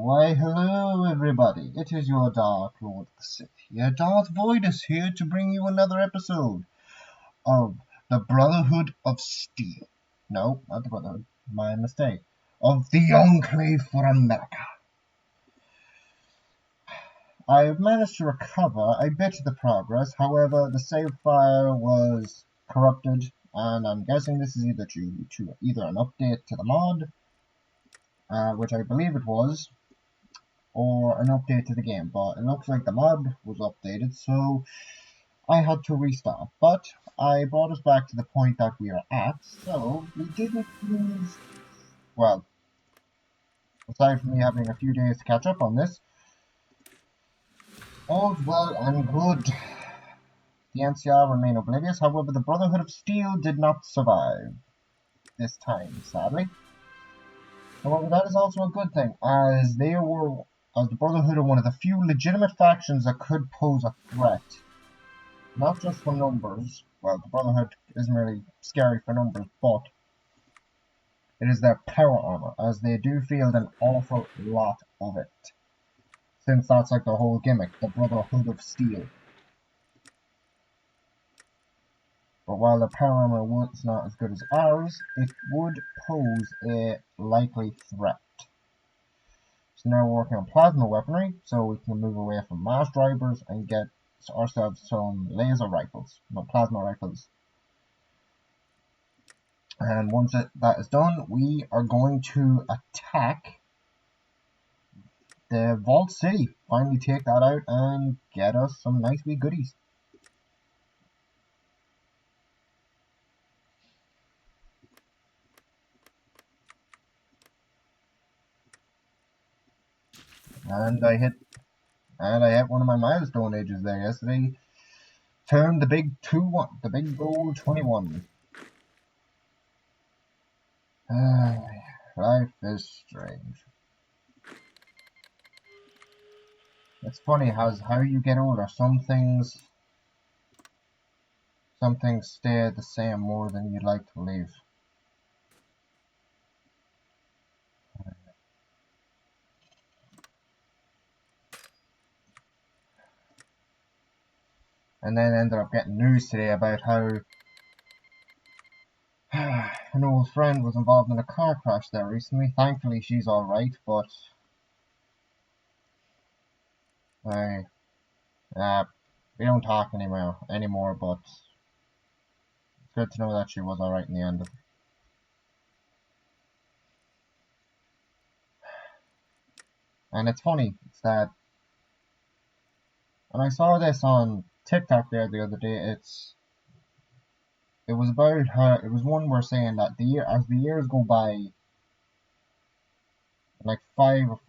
Why, hello everybody, it is your Dark Lord of the Sith here, Darth Voidus here to bring you another episode of the Brotherhood of Steel. No, not the Brotherhood, my mistake. Of the Enclave for America. I've managed to recover a bit of the progress, however the save file was corrupted, and I'm guessing this is either due to either an update to the mod, which I believe it was, or an update to the game, but it looks like the mod was updated, so I had to restart. But I brought us back to the point that we are at, so we didn't lose, well, aside from me having a few days to catch up on this, all's well and good. The NCR remain oblivious, however the Brotherhood of Steel did not survive this time, sadly. However, that is also a good thing, as the Brotherhood are one of the few legitimate factions that could pose a threat. Not just for numbers, well, the Brotherhood isn't really scary for numbers, but it is their power armor, as they do field an awful lot of it. Since that's like the whole gimmick, the Brotherhood of Steel. But while the power armor was not as good as ours, it would pose a likely threat. So now we're working on plasma weaponry, so we can move away from mass drivers and get ourselves some laser rifles, no, plasma rifles. And once that is done, we are going to attack the Vault City. Finally take that out and get us some nice wee goodies. And I hit one of my milestone ages there yesterday. Turned the big 2-1, the big gold 21. Life is strange. It's funny how you get older. Some things stay the same more than you'd like to believe. And then ended up getting news today about how an old friend was involved in a car crash there recently. Thankfully she's alright, but we don't talk anymore, but it's good to know that she was alright in the end. And it's funny, it's that when I saw this on TikTok there the other day, it was about how it was one where saying that as the years go by, like about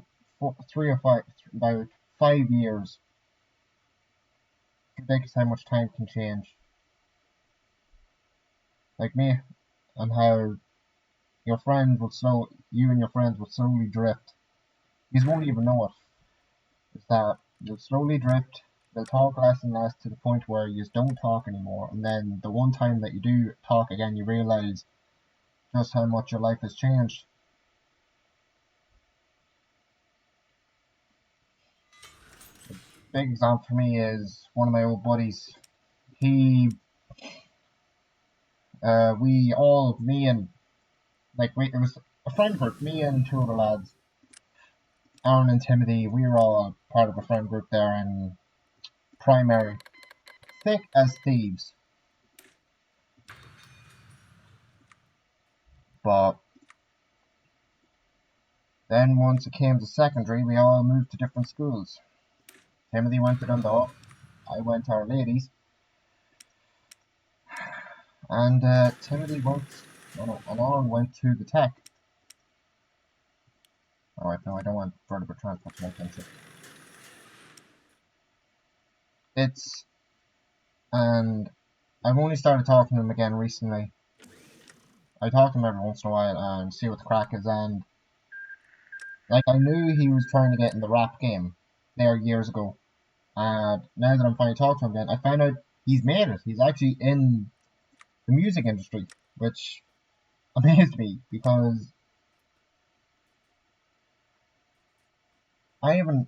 5 years, ridiculous how much time can change. Like me, and how you and your friends would slowly drift. You won't even know it. It's that you'll slowly drift, they'll talk less and less to the point where you just don't talk anymore, and then the one time that you do talk again, you realise just how much your life has changed. A big example for me is one of my old buddies. It was a friend group, me and two other lads, Aaron and Timothy. We were all part of a friend group there in primary, thick as thieves. But then once it came to secondary, we all moved to different schools. Timothy went to Dundalk, I went to Our Ladies, and Aaron went to the Tech. Alright, no, I don't want vertebral transport to make sense. And I've only started talking to him again recently. I talk to him every once in a while and see what the crack is, and like, I knew he was trying to get in the rap game there years ago, and now that I'm finally talking to him again, I found out he's made it. He's actually in the music industry, which amazed me, because I even,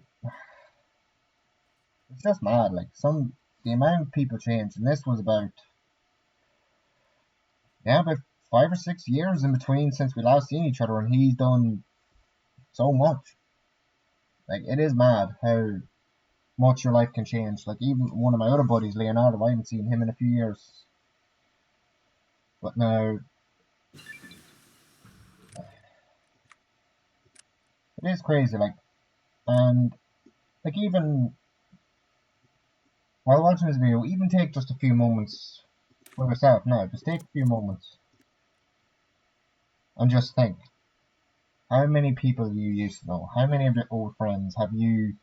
it's just mad, like, the amount of people change, and this was about, yeah, about 5 or 6 years in between since we last seen each other, and he's done so much. Like, it is mad how much your life can change. Like, even one of my other buddies, Leonardo, I haven't seen him in a few years. But now, it is crazy, like, and, like, even while watching this video, even take just a few moments for yourself now. Just take a few moments and just think. How many people you used to know? How many of your old friends did you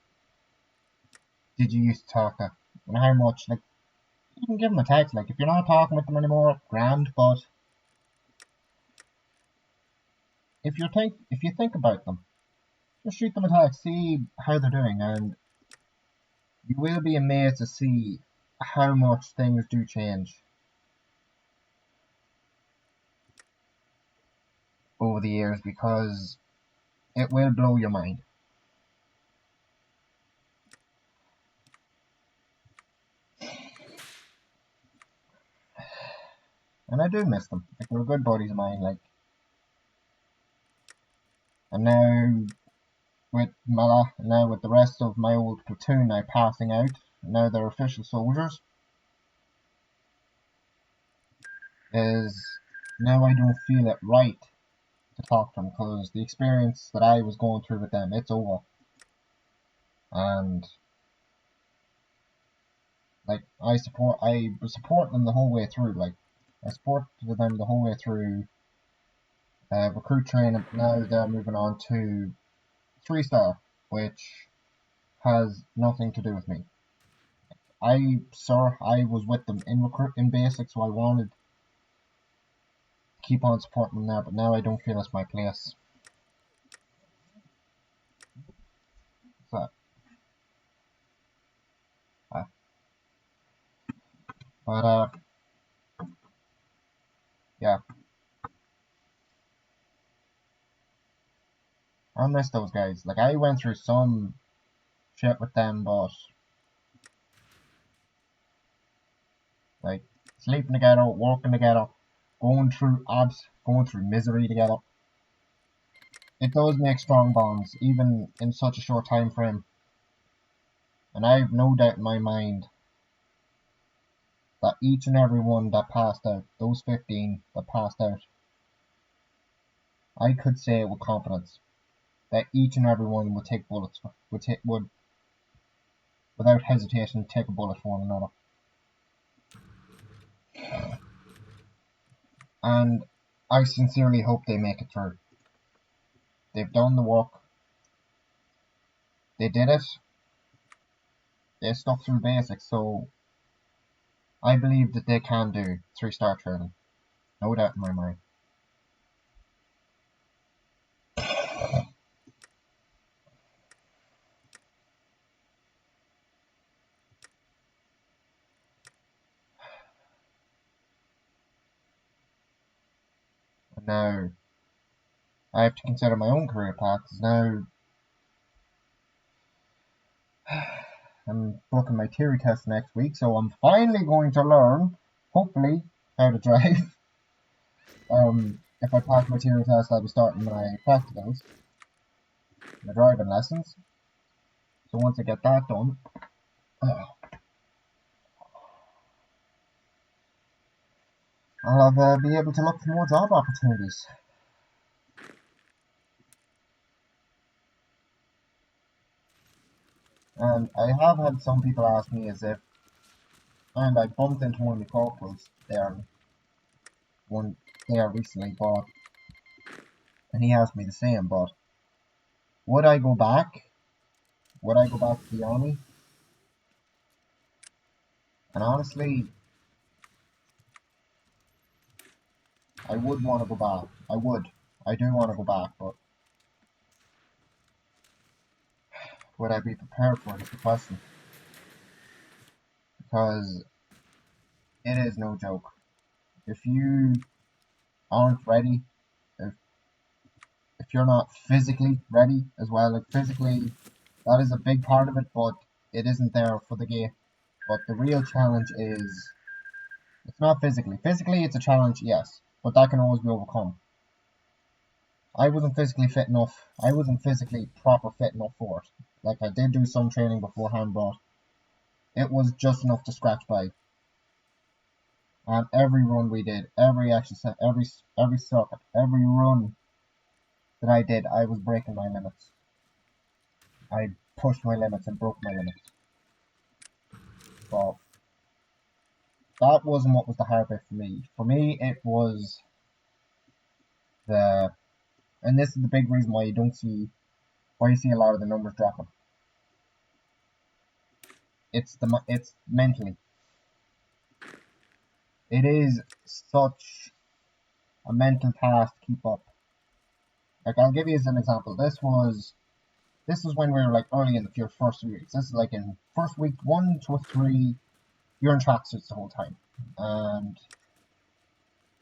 used to talk to? And how much, like, you can give them a text, like, if you're not talking with them anymore, grand, but if you think about them, just shoot them a text, see how they're doing, and you will be amazed to see how much things do change over the years, because it will blow your mind. And I do miss them. Like, they're good buddies of mine, like, and now with the rest of my old platoon now passing out, now they're official soldiers, is now I don't feel it right to talk to them, because the experience that I was going through with them, it's over. And like, I was supporting them the whole way through. Like, I supported them the whole way through recruit training. Now they're moving on to 3-star, which has nothing to do with me. I was with them in basic, so I wanted to keep on supporting them there, but now I don't feel it's my place. So, but yeah, I miss those guys. Like, I went through some shit with them, but like, sleeping together, working together, going through misery together. It does make strong bonds, even in such a short time frame. And I have no doubt in my mind that each and every one that passed out, those 15 that passed out, I could say it with confidence that each and every one would take bullets, would without hesitation take a bullet for one another. And I sincerely hope they make it through. They've done the work. They did it. They stuck through basics, so I believe that they can do 3-star training. No doubt in my mind. And now I have to consider my own career path, because now I'm booking my theory test next week, so I'm finally going to learn, hopefully, how to drive. If I pass my theory test, I'll be starting my practicals, my driving lessons. So once I get that done, I'll be able to look for more job opportunities. And I have had some people ask me and I bumped into one of the corporals there recently, and he asked me the same, but would I go back? Would I go back to the army? And honestly, I would want to go back. I would. I do want to go back, but would I be prepared for it is the question. Because it is no joke. If you aren't ready, if you're not physically ready as well, like physically That is a big part of it, but it isn't there for the game. But the real challenge is, it's not physically. Physically, it's a challenge, yes, but that can always be overcome. I wasn't physically fit enough. I wasn't physically proper fit enough for it. Like, I did do some training beforehand, but it was just enough to scratch by. And every run we did, every exercise, every circuit, every run that I did, I was breaking my limits. I pushed my limits and broke my limits. So that wasn't what was the hard bit for me. For me, it was the, and this is the big reason why you see a lot of the numbers dropping. It's mentally. It is such a mental task to keep up. Like, I'll give you as an example. This was when we were like early in the first 3 weeks. This is like in first week 1 to 3, you're in tracksuits the whole time. And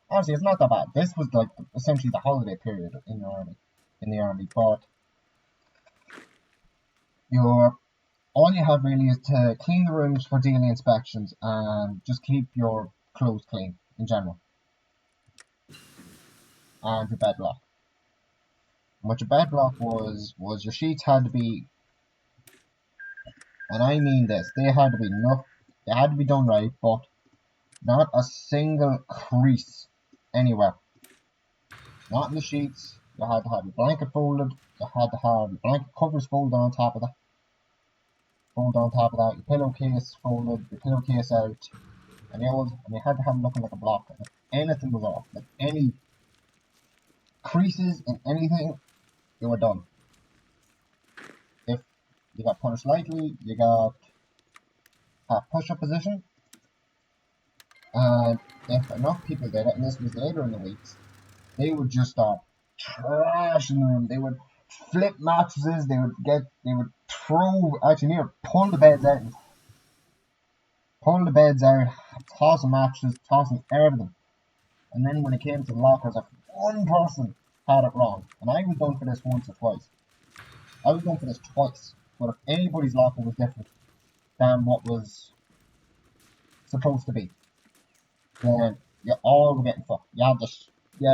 honestly, it's not that bad. This was like essentially the holiday period in the army, but all you have really is to clean the rooms for daily inspections and just keep your clothes clean in general. And your bed block. And what your bed block was your sheets had to be, and I mean this, they had to be done right, but not a single crease anywhere. Not in the sheets. You had to have your blanket folded. You had to have your blanket covers folded on top of that. Your pillowcase folded, your pillowcase out, and you had to have it looking like a block. And if anything was off, like any creases in anything, you were done. If you got punished lightly, you got a push-up position, and if enough people did it, and this was later in the weeks, they would just start trashing the room. They would flip mattresses. They would pull the beds out, tossing mattresses, tossing everything. And then when it came to the lockers, if one person had it wrong, and I was done for this once or twice. I was done for this twice. But if anybody's locker was different than what was supposed to be, then you all were getting fucked. You had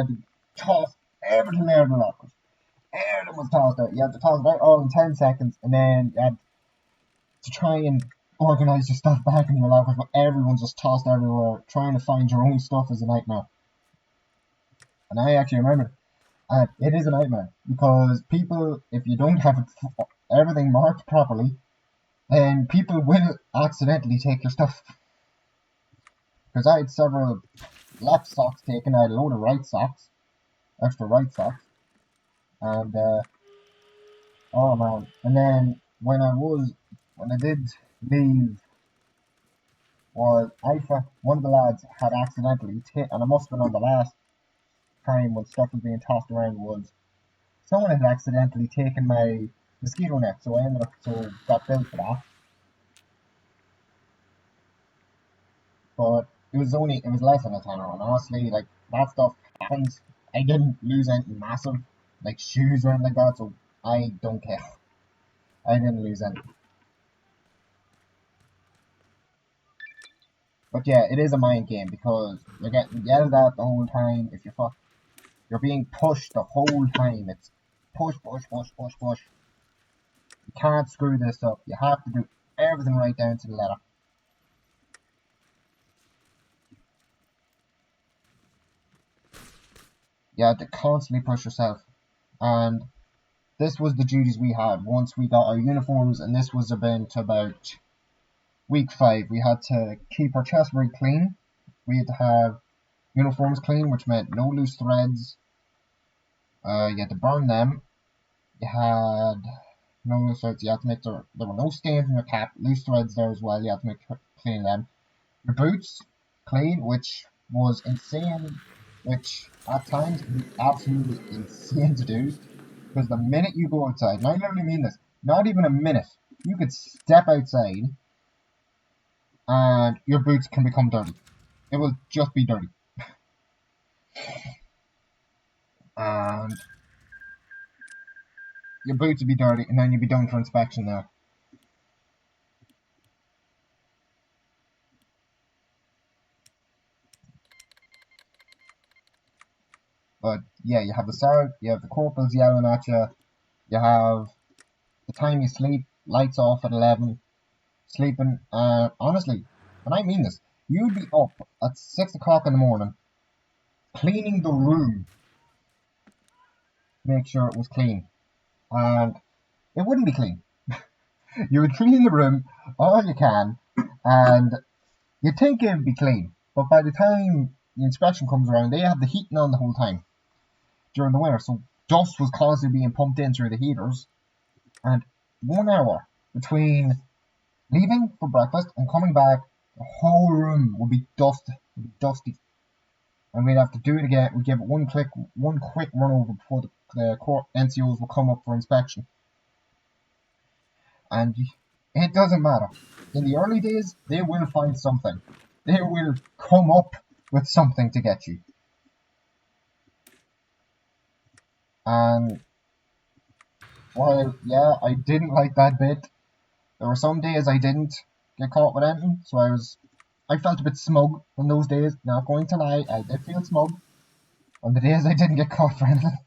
to toss everything out of the lockers. Everything was tossed out. You had to toss it out all in 10 seconds, and then you had to try and organise your stuff back in your lockers, but everyone's just tossed everywhere. Trying to find your own stuff is a nightmare. And I actually remember, it is a nightmare, because people, if you don't have everything marked properly, then people will accidentally take your stuff. Because I had several left socks taken, I had a load of extra right socks, and oh man. And then when I did leave, one of the lads had accidentally and it must have been on the last time when stuff was being tossed around, was someone had accidentally taken my mosquito net, so I got billed for that. But it was less than a tenner, and honestly, like, that stuff happens. I didn't lose anything massive, like shoes or anything like that, so I don't care. I didn't lose anything. But yeah, it is a mind game, because you're getting yelled at the whole time. If you're being pushed the whole time. It's push. You can't screw this up. You have to do everything right down to the letter. You had to constantly push yourself. And this was the duties we had once we got our uniforms, and this was about week 5. We had to keep our chest very clean. We had to have uniforms clean, which meant no loose threads. You had to burn them. You had no loose threads. You had to make there were no stains in your cap. Loose threads there as well. You had to make clean them. Your boots clean, which was insane. Which at times can be absolutely insane to do. Because the minute you go outside, and I literally mean this, not even a minute, you could step outside and your boots can become dirty. It will just be dirty. And your boots would be dirty, and then you'd be done for inspection there. But yeah, you have the sergeant, you have the corporals yelling at you, you have the time you sleep, lights off at 11, sleeping, honestly, and I mean this, you'd be up at 6 o'clock in the morning, cleaning the room to make sure it was clean, and it wouldn't be clean. You would clean the room all you can, and you'd think it would be clean, but by the time the inspection comes around, they have the heating on the whole time during the winter, so dust was constantly being pumped in through the heaters, and 1 hour between leaving for breakfast and coming back, the whole room would be dusty, and we'd have to do it again. We'd give it one quick run over before the court NCOs will come up for inspection. And it doesn't matter. In the early days, they will find something. They will come up with something to get you. And while, yeah, I didn't like that bit, there were some days I didn't get caught with anything, so I felt a bit smug on those days. Not going to lie, I did feel smug on the days I didn't get caught for anything.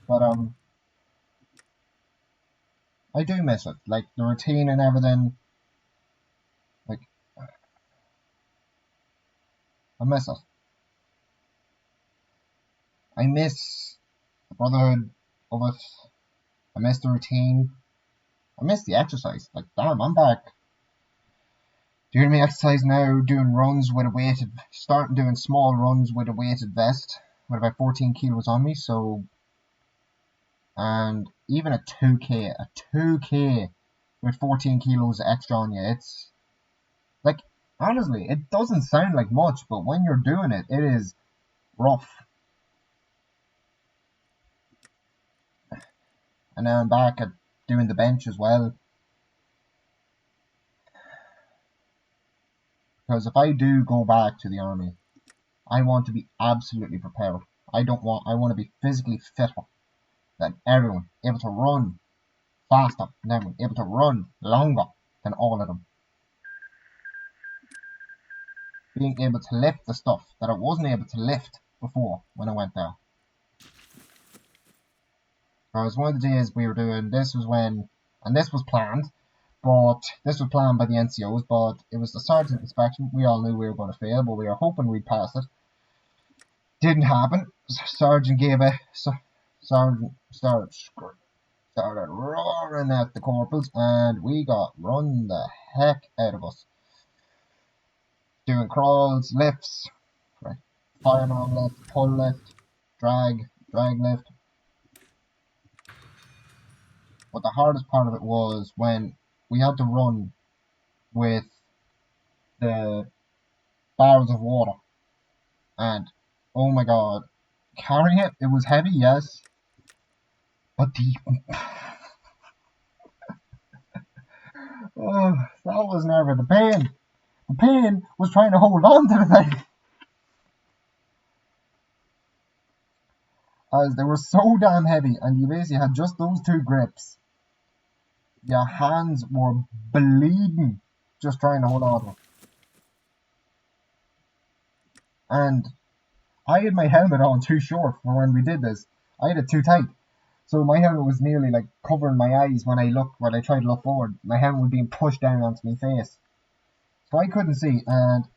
But I do miss it, like the routine and everything. Like I miss it. I miss the brotherhood of it. I miss the routine. I miss the exercise. Like damn, I'm back doing my exercise now, doing runs with a weighted, starting doing small runs with a weighted vest with about 14 kilos on me. So, and even a 2k with 14 kilos extra on you, it's like honestly, it doesn't sound like much, but when you're doing it, it is rough. And now I'm back at doing the bench as well. Because if I do go back to the army, I want to be absolutely prepared. I want to be physically fitter than everyone, able to run faster than everyone, able to run longer than all of them. Being able to lift the stuff that I wasn't able to lift before when I went there. Because one of the days we were doing, this was when, and this was planned, but this was planned by the NCOs, but it was the sergeant inspection. We all knew we were going to fail, but we were hoping we'd pass it. Didn't happen. Sergeant gave a, sergeant started roaring at the corporals, and we got run the heck out of us. Doing crawls, lifts, right, fireman lift, pull lift, drag lift. But the hardest part of it was when we had to run with the barrels of water, and oh my god, carrying it, it was heavy, yes, but the oh, that was never the pain. The pain was trying to hold on to the thing, as they were so damn heavy, and you basically had just those two grips. Your hands were bleeding just trying to hold on to it. And I had my helmet on too short for when we did this. I had it too tight. So my helmet was nearly like covering my eyes when I tried to look forward. My helmet was being pushed down onto my face. So I couldn't see, and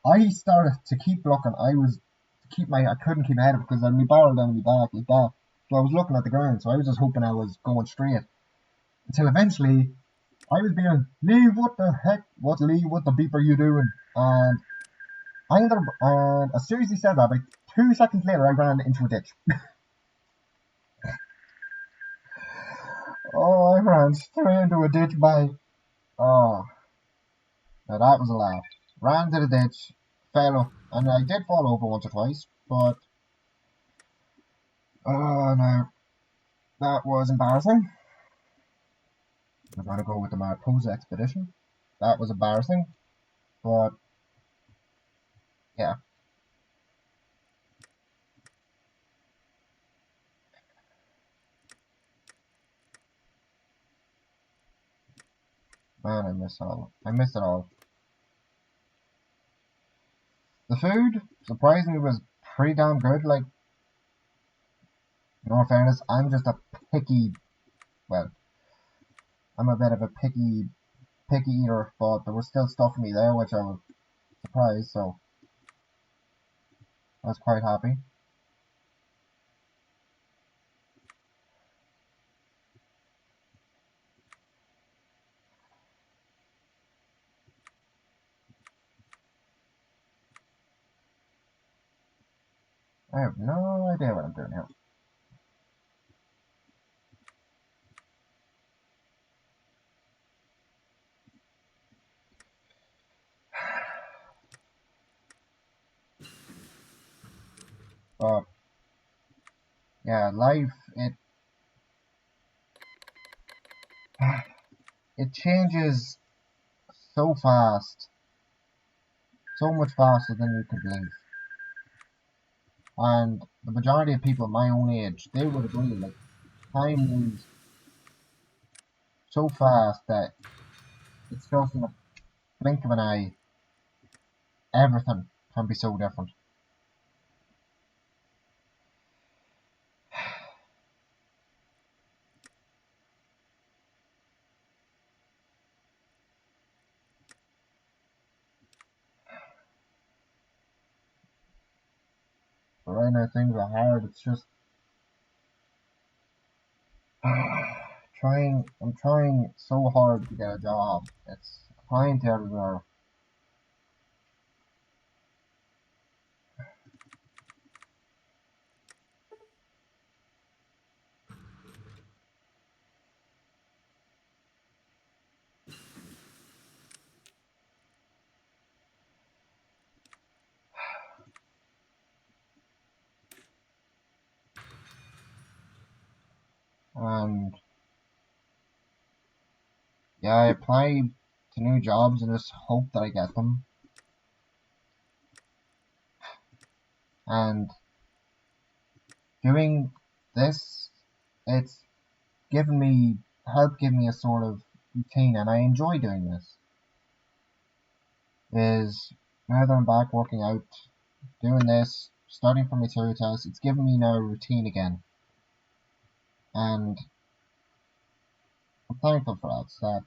I started to keep looking. I couldn't keep ahead of it because I had my barrel down my back like that. So I was looking at the ground, so I was just hoping I was going straight. Until eventually I was being, Lee, what the beep are you doing? And I ended up, and as soon as he said that, like 2 seconds later, I ran into a ditch. Oh, I ran straight into a ditch, by. Oh, now that was a laugh. Ran to the ditch, fell up, and I did fall over once or twice, but, oh no, that was embarrassing. I'm gonna go with the Mariposa expedition. That was embarrassing, but, yeah. Man, I miss it all. The food, surprisingly, was pretty damn good. Like, in all fairness, I'm just a picky, well, I'm a bit of a picky eater, but there was still stuff in me there, which I was surprised, so I was quite happy. I have no idea what I'm doing here. But yeah, life it changes so fast, so much faster than you could believe. And the majority of people my own age, they would agree. Like, time moves so fast that it's just in a blink of an eye, everything can be so different. But right now things are hard. It's just I'm trying so hard to get a job. It's applying to everywhere. And yeah, I apply to new jobs and just hope that I get them. And doing this, it's given me helped give me a sort of routine, and I enjoy doing this. Is now that I'm back working out, doing this, studying for my theory test, it's given me now a routine again, and I'm thankful for that. That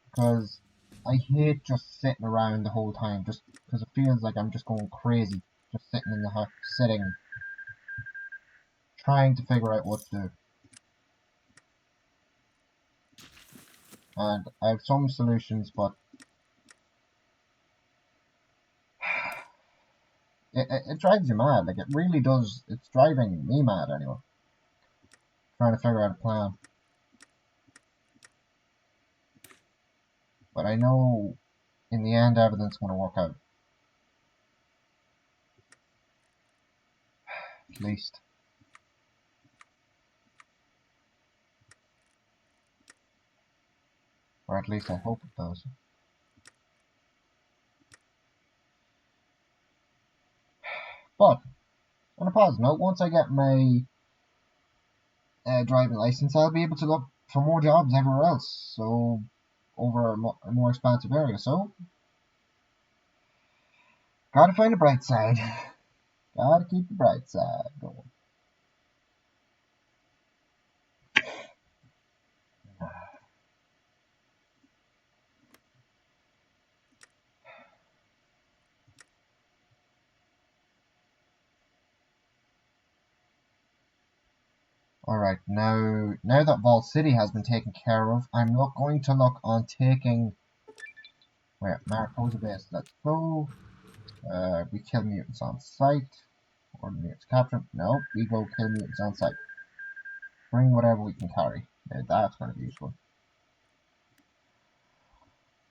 because I hate just sitting around the whole time, just because it feels like I'm just going crazy, just sitting in the house, sitting, trying to figure out what to do. And I have some solutions, but it drives you mad. Like, it really does. It's driving me mad anyway. Trying to figure out a plan. But I know in the end everything's going to work out. At least. Or at least I hope it does. But, on a positive note, once I get my driving license, I'll be able to look for more jobs everywhere else. So, over a more expansive area. So, gotta find the bright side. Gotta keep the bright side going. Alright, now that Vault City has been taken care of, I'm going to look on taking... Wait, Mariposa Base, let's go. We kill mutants on sight. Or mutants captured. No, we go kill mutants on sight. Bring whatever we can carry. Now that's going to be useful.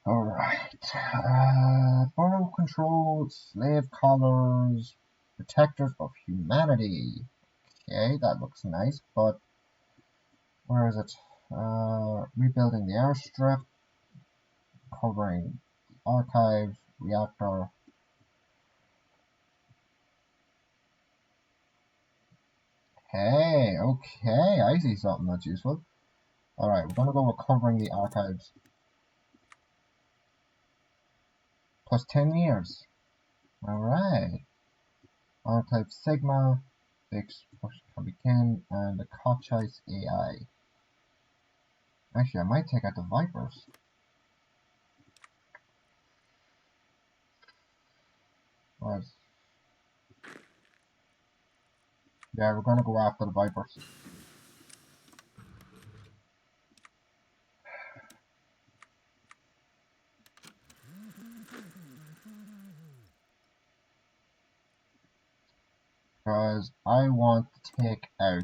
Alright. Borough control, slave collars, protectors of humanity. Okay, that looks nice, but where is it? Rebuilding the airstrip, covering the archive, reactor. Okay, I see something that's useful. Alright, we're gonna go recovering the archives. Plus 10 years. Alright. Archive Sigma, fix can begin, and the Kochise AI. Actually, I might take out the Vipers. Right. Yeah, we're gonna go after the Vipers. Because I want to take out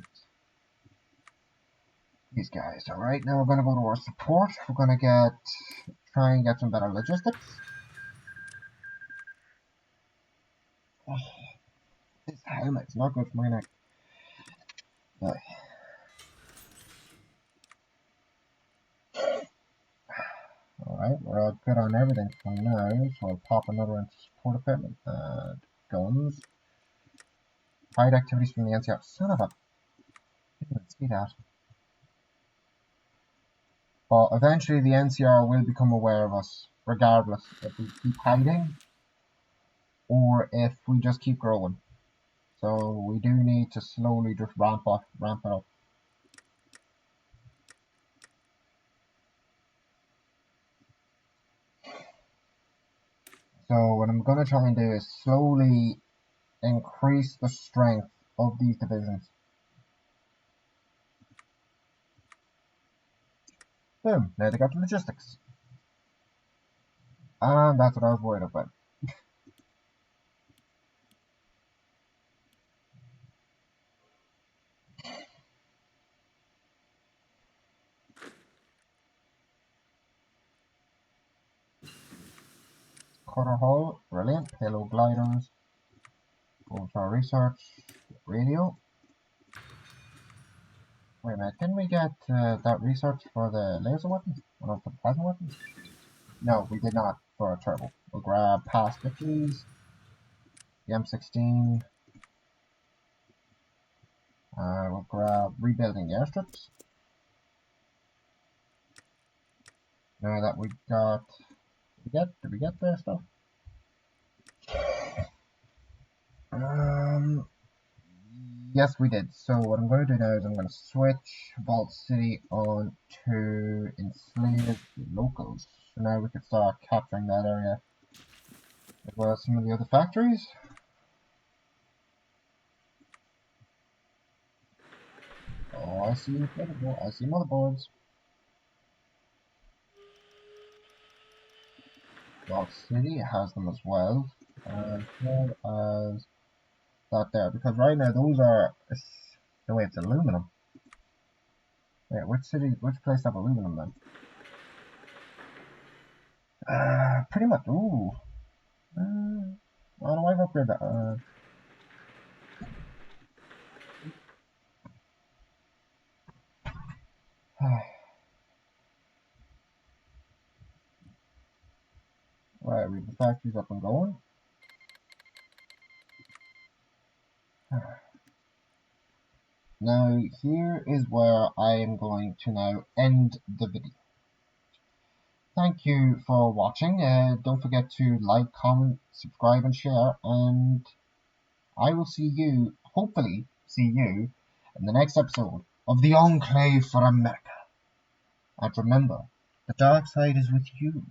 these guys. Alright, now we're gonna go to our support. We're gonna try and get some better logistics. Oh, this helmet's not good for my neck. No. Alright, we're all good on everything for now, so I'll pop another into support equipment and guns. Hide activities from the NCR. Son of a... I didn't see that. But eventually the NCR will become aware of us, regardless if we keep hiding or if we just keep growing. So we do need to slowly just ramp it up. So what I'm going to try and do is slowly increase the strength of these divisions. Boom, now they got the logistics. And that's what I was worried about. Cutter hull, brilliant. Payload gliders. Go to our research. Radio. Wait a minute, didn't we get that research for the laser weapons? Or no, for the plasma weapons? No, we did not for a turbo. We'll grab past 50s, the M16. We'll grab rebuilding the airstrips. Now that we got, did we get the stuff? Yes, we did. So what I'm going to do now is I'm going to switch Vault City on to Enslave Locals. So now we can start capturing that area as well as some of the other factories. Oh, I see motherboards. Vault City has them as well, as well as that there. Because right now those are, no wait, it's aluminum. Wait, which place have aluminum then? Pretty much. Ooh. I don't know. I've upgraded that. Right, we have the factories up and going. Now, here is where I am going to now end the video. Thank you for watching. Don't forget to like, comment, subscribe, and share. And I will see you, hopefully, see you in the next episode of the Enclave for America. And remember, the dark side is with you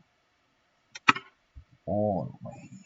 always.